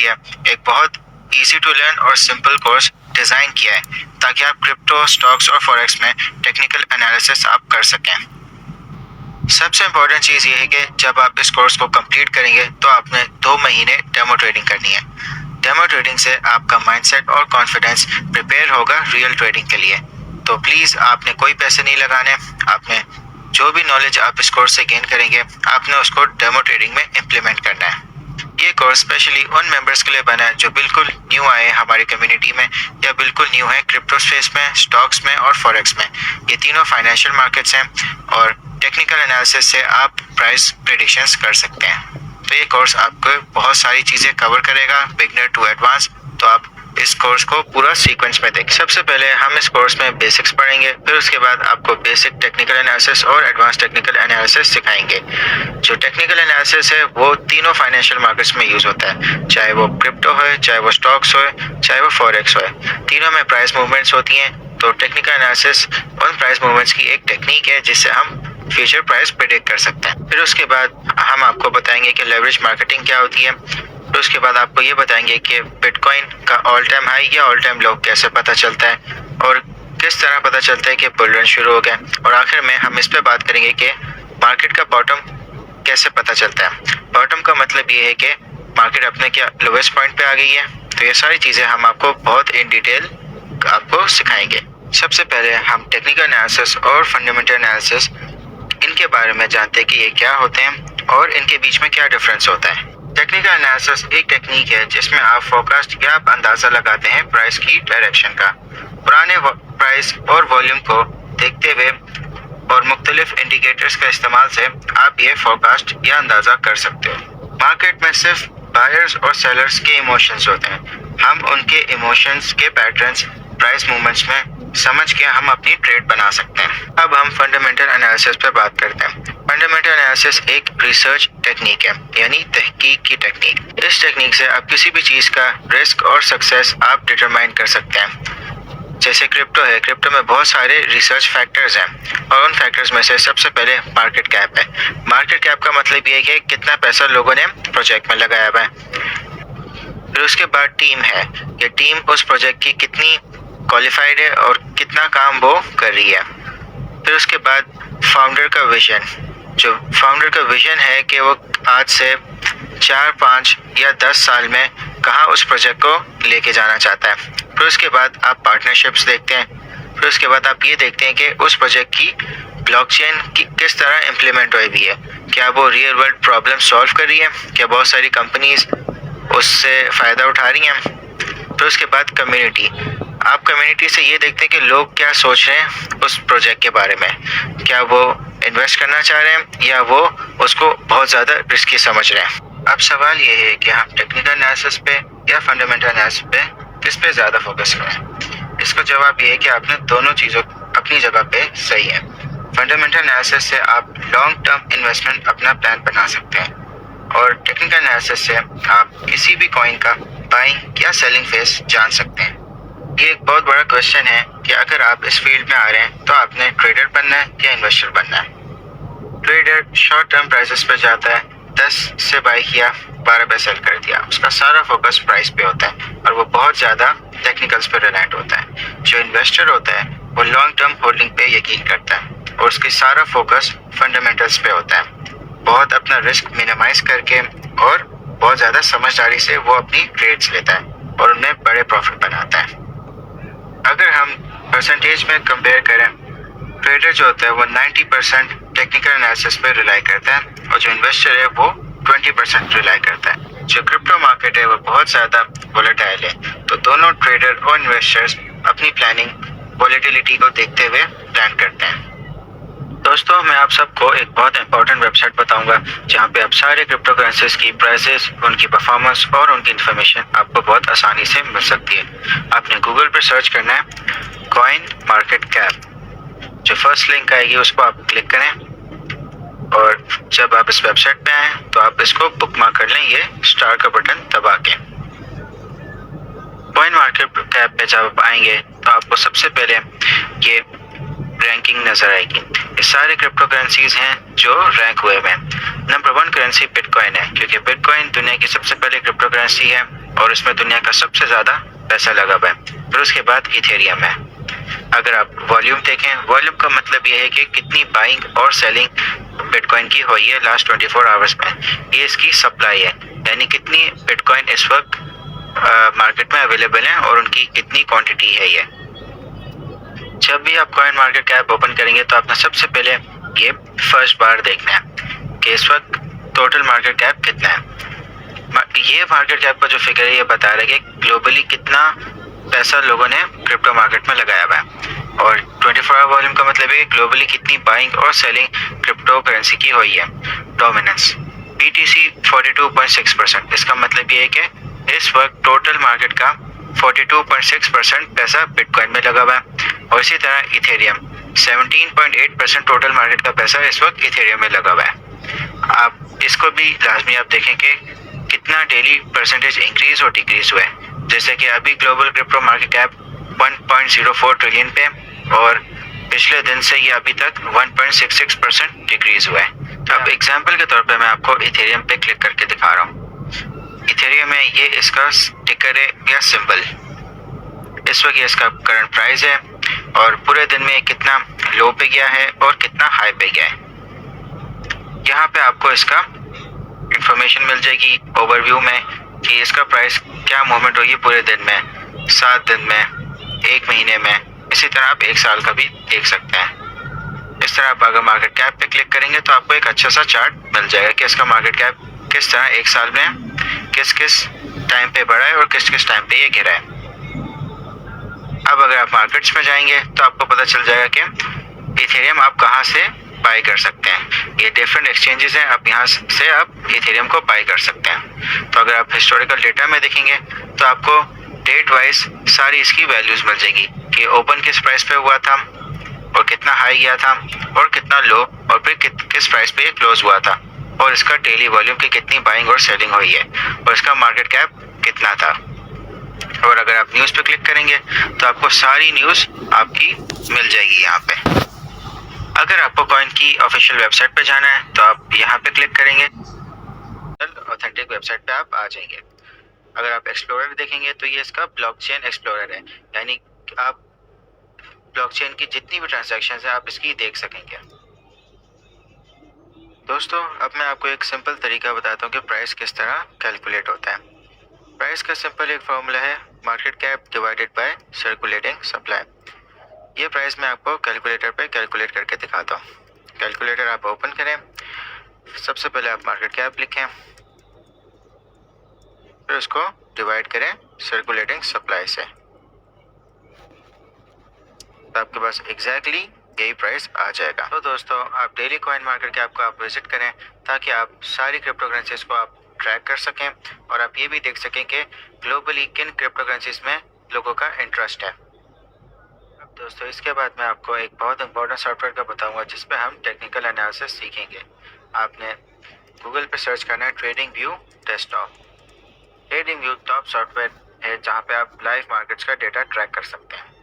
है एक बहुत इजी टू लर्न और सिंपल कोर्स डिजाइन किया है ताकि आप क्रिप्टो, स्टॉक्स और फॉरेक्स में टेक्निकल एनालिसिस आप कर सकें। सबसे इम्पोर्टेंट चीज़ ये है कि जब आप इस कोर्स को कंप्लीट करेंगे तो आपने 2 महीने डेमो ट्रेडिंग करनी है। डेमो ट्रेडिंग से आपका माइंडसेट और कॉन्फिडेंस प्रिपेयर होगा रियल ट्रेडिंग के लिए। तो प्लीज़ आपने कोई पैसे नहीं लगाने, आपने जो भी नॉलेज आप इस कोर्स से गेन करेंगे आपने उसको डेमो ट्रेडिंग में इम्प्लीमेंट करना है। ये कोर्स स्पेशली उन मेंबर्स के लिए बना है जो बिल्कुल न्यू आए हैं हमारी कम्युनिटी में या बिल्कुल न्यू है क्रिप्टो स्पेस में, स्टॉक्स में और फॉरेक्स में। ये तीनों फाइनेंशियल मार्केट्स हैं और टेक्निकल एनालिसिस से आप प्राइस प्रेडिक्शंस कर सकते हैं। तो ये कोर्स आपको बहुत सारी चीज़ें कवर करेगा, बिगनर टू एडवांस। तो आप इस कोर्स को पूरा सीक्वेंस में देखें। सबसे पहले हम इस कोर्स में बेसिक्स पढ़ेंगे, फिर उसके बाद आपको बेसिक टेक्निकल एनालिसिस और एडवांस टेक्निकल एनालिसिस सिखाएंगे। जो टेक्निकल एनालिसिस है वो तीनों फाइनेंशियल मार्केट्स में यूज होता है, चाहे वो क्रिप्टो हो, चाहे वो स्टॉक्स हो, चाहे वो फॉरेक्स हो। तीनों में प्राइस मूवमेंट्स होती हैं। तो टेक्निकल एनालिसिस उन प्राइस मूवमेंट्स की एक टेक्निक है जिससे हम फ्यूचर प्राइस प्रेडिक्ट कर सकते हैं। फिर उसके बाद हम आपको बताएंगे कि लेवरेज मार्केटिंग क्या होती है। फिर उसके बाद आपको ये बताएंगे कि बिटकॉइन का ऑल टाइम हाई या ऑल टाइम लो कैसे पता चलता है और किस तरह पता चलता है कि बुल रन शुरू हो गया। और आखिर में हम इस पे बात करेंगे कि मार्केट का बॉटम कैसे पता चलता है। बॉटम का मतलब ये है कि मार्केट अपने क्या लोवेस्ट पॉइंट पे आ गई है। तो ये सारी चीज़ें हम आपको बहुत इन डिटेल आपको सिखाएंगे। सबसे पहले हम टेक्निकल एनालिसिस और फंडामेंटल एनालिसिस इनके बारे में जानते हैं कि ये क्या होते हैं और इनके बीच में क्या डिफरेंस होता है। टेक्निकल एनालिसिस एक टेक्निक है जिसमें आप फोरकास्ट या आप अंदाज़ा लगाते हैं प्राइस की डायरेक्शन का। पुराने प्राइस और वॉल्यूम को देखते हुए और मुख्तलिफ इंडिकेटर्स का इस्तेमाल से आप ये फोरकास्ट या अंदाज़ा कर सकते हो। मार्केट में सिर्फ बायर्स और सेलर्स के इमोशंस होते हैं। हम उनके इमोशंस के पैटर्न्स प्राइस मूवमेंट्स में समझ के हम अपनी ट्रेड बना सकते हैं। अब हम फंडामेंटल एनालिसिस पे बात करते हैं। फंडामेंटल एनालिसिस एक रिसर्च टेक्निक है, यानी तहकीक की टेक्निक। इस टेक्निक से आप किसी भी चीज़ का रिस्क और सक्सेस आप डिटरमाइन कर सकते हैं। जैसे क्रिप्टो है, क्रिप्टो में बहुत सारे रिसर्च फैक्टर्स हैं और उन फैक्टर्स में से सबसे पहले मार्केट कैप है। मार्केट कैप का मतलब ये है कि कितना पैसा लोगों ने प्रोजेक्ट में लगाया हुआ है। फिर उसके बाद टीम है, ये टीम उस प्रोजेक्ट की कितनी क्वालिफाइड है और कितना काम वो कर रही है। फिर उसके बाद फाउंडर का विजन, जो फाउंडर का विजन है कि वो आज से 4, 5 या 10 साल में कहाँ उस प्रोजेक्ट को लेके जाना चाहता है। फिर उसके बाद आप पार्टनरशिप्स देखते हैं। फिर उसके बाद आप ये देखते हैं कि उस प्रोजेक्ट की ब्लॉकचेन की किस तरह इम्प्लीमेंट हुई भी है, क्या वो रियल वर्ल्ड प्रॉब्लम सॉल्व कर रही है, क्या बहुत सारी कंपनीज उससे फ़ायदा उठा रही हैं। फिर उसके बाद कम्युनिटी, आप कम्युनिटी से ये देखते हैं कि लोग क्या सोच रहे हैं उस प्रोजेक्ट के बारे में, क्या वो इन्वेस्ट करना चाह रहे हैं या वो उसको बहुत ज़्यादा रिस्की समझ रहे हैं। अब सवाल ये है कि हम टेक्निकल एनालिसिस पे या फंडामेंटल एनालिसिस पे किस पे ज़्यादा फोकस करें। इसका जवाब ये है कि आपने दोनों चीज़ों अपनी जगह पे सही है। फंडामेंटल एनालिसिस से आप लॉन्ग टर्म इन्वेस्टमेंट अपना प्लान बना सकते हैं और टेक्निकल एनालिसिस से आप किसी भी कॉइन का बाइंग या सेलिंग फेस जान सकते हैं। ये एक बहुत बड़ा क्वेश्चन है कि अगर आप इस फील्ड में आ रहे हैं तो आपने ट्रेडर बनना है या इन्वेस्टर बनना है। ट्रेडर शॉर्ट टर्म प्राइसेस पे जाता है, 10 से बाई किया, 12 पे सेल कर दिया। उसका सारा फोकस प्राइस पे होता है और वो बहुत ज़्यादा टेक्निकल्स पे रिलायंट होता है। जो इन्वेस्टर होता है वो लॉन्ग टर्म होल्डिंग पे यकीन करता है और उसकी सारा फोकस फंडामेंटल्स पे होता है। बहुत अपना रिस्क मिनिमाइज करके और बहुत ज़्यादा समझदारी से वो अपनी ट्रेड्स लेता है और उनमें बड़े प्रॉफिट बनाता है। अगर हम परसेंटेज में कंपेयर करें, ट्रेडर जो होता है वो 90% टेक्निकल एनालिसिस पे रिलाई करता है और जो इन्वेस्टर है वो 20% रिलाई करता है। जो क्रिप्टो मार्केट है वो बहुत ज़्यादा वोलेटाइल है, तो दोनों ट्रेडर और इन्वेस्टर्स अपनी प्लानिंग वोलेटिलिटी को देखते हुए प्लान करते हैं। दोस्तों, मैं आप सबको एक बहुत इंपॉर्टेंट वेबसाइट बताऊंगा जहां पे आप सारे क्रिप्टो करेंसीज की प्राइसेस, उनकी परफॉर्मेंस और उनकी इन्फॉर्मेशन आपको बहुत आसानी से मिल सकती है। आपने गूगल पर सर्च करना है कॉइन मार्केट कैप। जो फर्स्ट लिंक आएगी उस पर आप क्लिक करें और जब आप इस वेबसाइट पे आए तो आप इसको बुकमार्क कर लें, ये स्टार का बटन दबा के। कॉइन मार्केट कैप पे जब आप आएंगे तो आपको सबसे पहले ये रैंकिंग नजर आएगी। ये सारे क्रिप्टो करेंसीज हैं जो रैंक हुए हैं। नंबर 1 करेंसी बिटकॉइन है, क्योंकि बिटकॉइन दुनिया की सबसे पहले क्रिप्टो करेंसी है और उसमें दुनिया का सबसे ज़्यादा पैसा लगा हुआ है। फिर उसके बाद इथेरियम है। अगर आप वॉल्यूम देखें, वॉल्यूम का मतलब ये है कि कितनी बाइंग और सेलिंग बिटकॉइन की हुई है लास्ट 24 आवर्स में। ये इसकी सप्लाई है, यानी कितनी बिटकॉइन इस वक्त मार्केट में अवेलेबल है और उनकी कितनी क्वांटिटी है ये। जब भी आप कॉइन मार्केट कैप ओपन करेंगे तो आपने सबसे पहले ये फर्स्ट बार देखना है कि इस वक्त टोटल मार्केट कैप कितना है। ये मार्केट कैप का जो फिगर है ये बता रहा है कि ग्लोबली कितना पैसा लोगों ने क्रिप्टो मार्केट में लगाया हुआ है, और 24 आवर वॉल्यूम का मतलब है कि ग्लोबली कितनी बाइंग और सेलिंग क्रिप्टो करेंसी की हुई है। Dominance BTC 42.6%। इसका मतलब ये है कि इस वक्त टोटल मार्केट का 42.6% पैसा बिटकॉइन में लगा हुआ है, और इसी तरह इथेरियम 17.8% टोटल मार्केट का पैसा इस वक्त इथेरियम में लगा हुआ है। आप इसको भी लाजमी आप देखें कि कितना डेली परसेंटेज इंक्रीज और डिक्रीज हुआ है। जैसे कि अभी global crypto market cap 1.04 trillion पे, और पिछले दिन से ये अभी तक 1.66% डिक्रीज हुआ है। अब एग्जांपल के तौर पे मैं आपको इथेरियम पे क्लिक करके दिखा रहा हूँ। इथेरियम में ये इसका टिकर है या सिंबल। इस वक्त ये इसका करंट प्राइस है और पूरे दिन में कितना लो पे गया है और कितना हाई पे गया है। यहाँ पे आपको इसका इंफॉर्मेशन मिल जाएगी ओवरव्यू में कि इसका प्राइस क्या मूवमेंट होगी पूरे दिन में, 7 दिन में, 1 महीने में, इसी तरह आप 1 साल का भी देख सकते हैं। इस तरह आप अगर मार्केट कैप पे क्लिक करेंगे तो आपको एक अच्छा सा चार्ट मिल जाएगा कि इसका मार्केट कैप किस तरह 1 साल में किस किस टाइम पे बढ़ा है और किस किस टाइम पे ये गिरा है। अब अगर आप मार्केट्स में जाएंगे तो आपको पता चल जाएगा कि इथेरियम आप कहाँ से बाई कर सकते हैं। ये डिफरेंट एक्सचेंजेस हैं, आप यहाँ से आप इथेरियम को बाई कर सकते हैं। तो अगर आप हिस्टोरिकल डेटा में देखेंगे तो आपको डेट वाइज सारी इसकी वैल्यूज मिल जाएगी कि ओपन किस प्राइस पे हुआ था और कितना हाई गया था और कितना लो, और फिर किस प्राइस पे ये क्लोज हुआ था, और इसका डेली वॉल्यूम की कितनी बाइंग और सेलिंग हुई है, और इसका मार्केट कैप कितना था। और अगर आप न्यूज़ पे क्लिक करेंगे तो आपको सारी न्यूज़ आपकी मिल जाएगी यहाँ पे। अगर आपको कॉइन की ऑफिशियल वेबसाइट पे जाना है तो आप यहाँ पे क्लिक करेंगे, ऑथेंटिक वेबसाइट पे आप आ जाएंगे। अगर आप एक्सप्लोरर देखेंगे तो ये इसका ब्लॉकचेन एक्सप्लोरर है, यानी आप ब्लॉकचेन की जितनी भी ट्रांजैक्शंस हैं आप इसकी देख सकेंगे। दोस्तों, अब मैं आपको एक सिंपल तरीका बताता हूँ कि प्राइस किस तरह कैलकुलेट होता है। प्राइस का सिंपल एक फॉर्मूला है market cap divided by circulating supply. ये प्राइस मैं आपको कैलकुलेटर पे कैलकुलेट करके दिखाता हूँ। कैलकुलेटर आप ओपन करें, सबसे पहले आप मार्केट कैप लिखें, फिर उसको डिवाइड करें सर्कुलेटिंग सप्लाई से, तो आपके पास एग्जैक्टली यही प्राइस आ जाएगा। तो दोस्तों, आप डेली कॉइन मार्केट कैप को आप विजिट करें ताकि आप सारी क्रिप्टो करेंसीज को आप ट्रैक कर सकें और आप ये भी देख सकें कि ग्लोबली किन क्रिप्टो करेंसीज में लोगों का इंटरेस्ट है। अब दोस्तों, इसके बाद मैं आपको एक बहुत इंपॉर्टेंट सॉफ्टवेयर का बताऊंगा जिसपे हम टेक्निकल एनालिसिस सीखेंगे। आपने गूगल पे सर्च करना है trading view desktop. Trading view top software है जहाँ पे आप लाइव मार्केट्स का डेटा ट्रैक कर सकते हैं।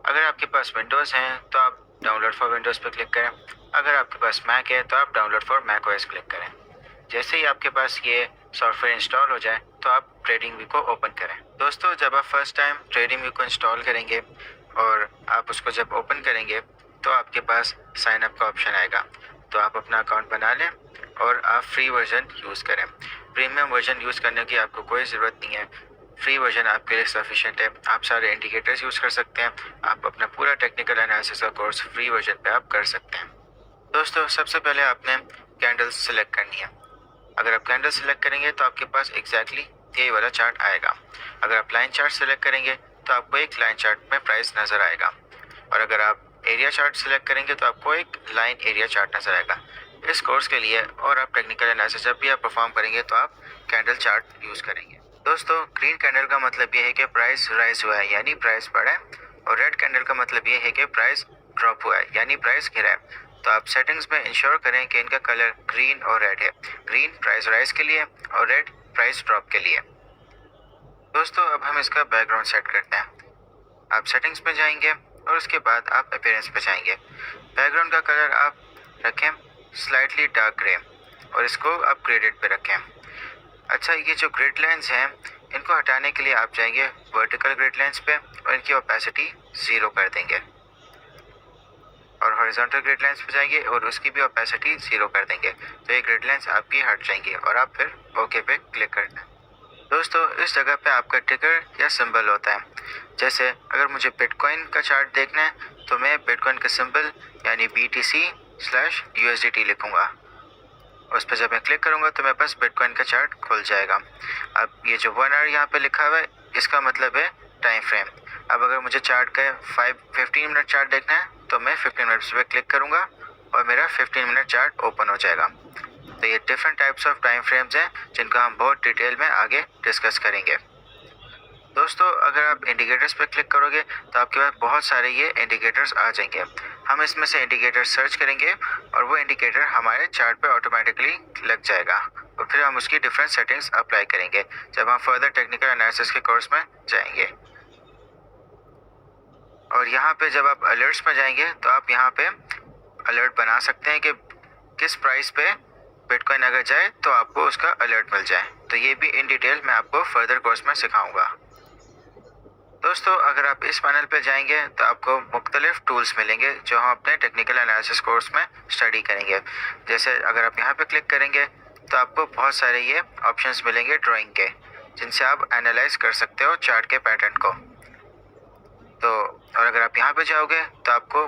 अगर आपके पास विंडोज़ हैं तो आप डाउनलोड फॉर विंडोज़ पर क्लिक करें। अगर आपके पास मैक है तो आप download for Mac OS click करें। जैसे ही आपके पास ये सॉफ्टवेयर इंस्टॉल हो जाए तो आप ट्रेडिंग व्यू को ओपन करें। दोस्तों, जब आप फर्स्ट टाइम ट्रेडिंग व्यू को इंस्टॉल करेंगे और आप उसको जब ओपन करेंगे तो आपके पास साइन अप का ऑप्शन आएगा। तो आप अपना अकाउंट बना लें और आप फ्री वर्जन यूज़ करें। प्रीमियम वर्जन यूज़ करने की आपको कोई ज़रूरत नहीं है। फ्री वर्जन आपके लिए सफिशिएंट है। आप सारे इंडिकेटर्स यूज़ कर सकते हैं। आप अपना पूरा टेक्निकल एनालिसिस का कोर्स फ्री वर्जन पे आप कर सकते हैं। दोस्तों, सबसे पहले आपने कैंडल्स सेलेक्ट करनी है। अगर आप कैंडल सेलेक्ट करेंगे तो आपके पास एग्जैक्टली यही वाला चार्ट आएगा। अगर आप लाइन चार्ट सेलेक्ट करेंगे तो आपको एक लाइन चार्ट में प्राइस नज़र आएगा, और अगर आप एरिया चार्ट सेलेक्ट करेंगे तो आपको एक लाइन एरिया चार्ट नज़र आएगा। इस कोर्स के लिए और आप टेक्निकल एनालिसिस जब भी आप परफॉर्म करेंगे तो आप कैंडल चार्ट यूज़ करेंगे। दोस्तों, ग्रीन कैंडल का मतलब ये है कि प्राइस राइज हुआ है, यानी प्राइस बढ़ा है, और रेड कैंडल का मतलब ये है कि प्राइस ड्रॉप हुआ है, यानी प्राइस गिरा है। तो आप सेटिंग्स में इंश्योर करें कि इनका कलर ग्रीन और रेड है। ग्रीन प्राइस राइज के लिए और रेड प्राइस ड्रॉप के लिए। दोस्तों, अब हम इसका बैकग्राउंड सेट करते हैं। आप सेटिंग्स में जाएंगे और उसके बाद आप अपीयरेंस पे जाएंगे। बैकग्राउंड का कलर आप रखें स्लाइटली डार्क ग्रे और इसको आप ग्रेडेड पे रखें। अच्छा, ये जो ग्रिड लाइंस हैं इनको हटाने के लिए आप जाएंगे वर्टिकल ग्रिड लाइंस पे और इनकी ओपेसिटी 0 कर देंगे, और हॉरिजॉन्टल ग्रिड लाइंस पे जाएंगे और उसकी भी ओपेसिटी 0 कर देंगे। तो ये ग्रिड लाइंस आपकी हट जाएंगी और आप फिर ओके पे क्लिक कर दें। दोस्तों, इस जगह पे आपका टिकर या सिंबल होता है। जैसे अगर मुझे बिटकॉइन का चार्ट देखना है तो मैं बिटकॉइन का सिंबल यानी BTC/USDT लिखूंगा। उस पर जब मैं क्लिक करूंगा तो मेरे पास बिटकॉइन का चार्ट खुल जाएगा। अब ये जो 1 आवर यहाँ पे लिखा हुआ है इसका मतलब है टाइम फ्रेम। अब अगर मुझे चार्ट का 15 मिनट चार्ट देखना है तो मैं 15 मिनट्स पे क्लिक करूंगा और मेरा 15 मिनट चार्ट ओपन हो जाएगा। तो ये different types of time frames हैं जिनको हम बहुत डिटेल में आगे डिस्कस करेंगे। दोस्तों, अगर आप इंडिकेटर्स पर क्लिक करोगे तो आपके पास बहुत सारे ये इंडिकेटर्स आ जाएंगे। हम इसमें से इंडिकेटर सर्च करेंगे और वो इंडिकेटर हमारे चार्ट पे ऑटोमेटिकली लग जाएगा और फिर हम उसकी डिफरेंट सेटिंग्स अप्लाई करेंगे जब हम फर्दर टेक्निकल एनालिसिस के कोर्स में जाएंगे। और यहाँ पे जब आप अलर्ट्स में जाएंगे तो आप यहाँ पे अलर्ट बना सकते हैं कि किस प्राइस पे बिटकॉइन अगर जाए तो आपको उसका अलर्ट मिल जाए। तो ये भी इन डिटेल मैं आपको फर्दर कोर्स में सिखाऊंगा। दोस्तों, अगर आप इस पैनल पे जाएंगे तो आपको मुख्तलिफ टूल्स मिलेंगे जो हम अपने टेक्निकल एनालिसिस कोर्स में स्टडी करेंगे। जैसे अगर आप यहाँ पे क्लिक करेंगे तो आपको बहुत सारे ये ऑप्शंस मिलेंगे ड्राइंग के, जिनसे आप एनालाइज कर सकते हो चार्ट के पैटर्न को। तो और अगर आप यहाँ पे जाओगे तो आपको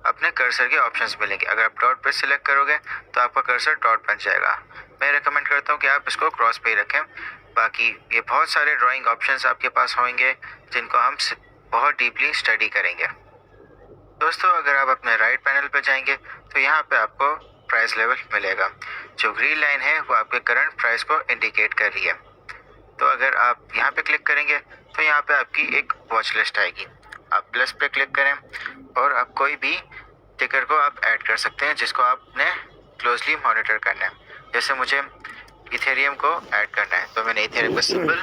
अपने कर्सर के ऑप्शंस मिलेंगे। अगर आप डॉट पे सिलेक्ट करोगे तो आपका कर्सर डॉट बन जाएगा। मैं रेकमेंड करता हूँ कि आप इसको क्रॉस पे ही रखें। बाकी ये बहुत सारे ड्राइंग ऑप्शंस आपके पास होंगे जिनको हम बहुत डीपली स्टडी करेंगे। दोस्तों, अगर आप अपने राइट पैनल पे जाएंगे तो यहाँ पे आपको प्राइस लेवल मिलेगा। जो ग्रीन लाइन है वो आपके करंट प्राइस को इंडिकेट कर रही है। तो अगर आप यहाँ पे क्लिक करेंगे तो यहाँ पे आपकी एक वॉच लिस्ट आएगी। आप प्लस पे क्लिक करें और आप कोई भी टिकर को आप ऐड कर सकते हैं जिसको आपने क्लोजली मॉनिटर करना है। जैसे मुझे इथेरियम को ऐड करना है तो मैंने इथेरियम का सिंबल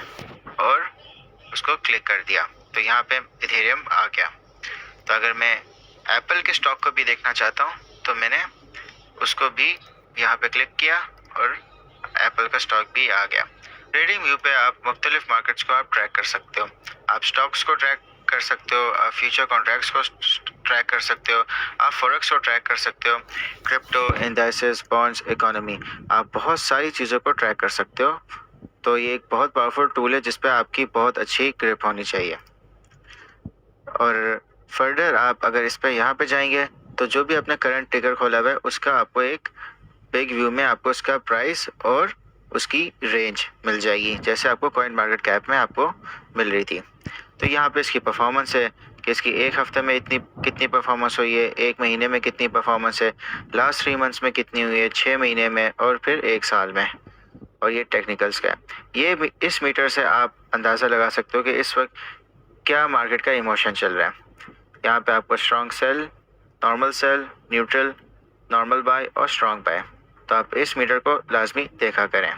और उसको क्लिक कर दिया तो यहाँ पे इथेरियम आ गया। तो अगर मैं एप्पल के स्टॉक को भी देखना चाहता हूँ तो मैंने उसको भी यहाँ पे क्लिक किया और एप्पल का स्टॉक भी आ गया। ट्रेडिंग व्यू पे आप मुख्तलिफ मार्केट्स को आप ट्रैक कर सकते हो। आप स्टॉक्स को ट्रैक कर सकते हो, आप फ्यूचर कॉन्ट्रैक्ट्स को ट्रैक कर सकते हो, आप फॉरेक्स को ट्रैक कर सकते हो, क्रिप्टो, इंडाइसेस, बॉन्ड्स, इकोनॉमी, आप बहुत सारी चीज़ों को ट्रैक कर सकते हो। तो ये एक बहुत पावरफुल टूल है जिस पे आपकी बहुत अच्छी ग्रिप होनी चाहिए। और फर्दर आप अगर इस पे यहाँ पे जाएंगे तो जो भी आपने करंट टिकर खोला हुआ है उसका आपको एक बिग व्यू में आपको उसका प्राइस और उसकी रेंज मिल जाएगी, जैसे आपको कॉइन मार्केट कैप में आपको मिल रही थी। तो यहाँ पे इसकी परफॉर्मेंस है कि इसकी एक हफ्ते में कितनी परफॉर्मेंस हुई है, एक महीने में कितनी परफॉर्मेंस है, लास्ट 3 मंथ्स में कितनी हुई है, 6 महीने में और फिर 1 साल में। और ये टेक्निकल्स का है। ये इस मीटर से आप अंदाज़ा लगा सकते हो कि इस वक्त क्या मार्केट का इमोशन चल रहा है। यहाँ पे आपको strong sell, normal sell, neutral, normal buy और स्ट्रॉन्ग बाय। तो आप इस मीटर को लाजमी देखा करें।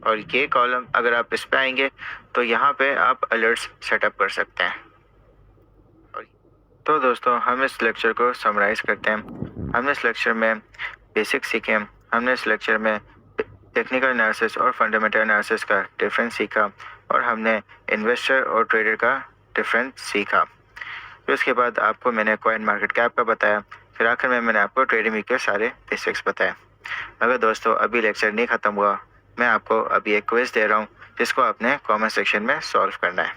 और ये कॉलम अगर आप इस पे आएंगे तो यहाँ पे आप अलर्ट्स सेटअप कर सकते हैं। तो दोस्तों, हम इस लेक्चर को समराइज़ करते हैं। हमने इस लेक्चर में बेसिक सीखे, हमने इस लेक्चर में टेक्निकल एनालिसिस और फंडामेंटल एनालिसिस का डिफरेंस सीखा और हमने इन्वेस्टर और ट्रेडर का डिफरेंस सीखा। फिर उसके बाद आपको मैंने कॉइन मार्केट कैप का बताया, फिर आखिर में मैंने आपको ट्रेडिंग वीक के सारे बेसिक्स बताए। मगर दोस्तों, अभी लेक्चर नहीं ख़त्म हुआ। मैं आपको अभी एक क्विज़ दे रहा हूँ जिसको आपने कमेंट सेक्शन में सॉल्व करना है।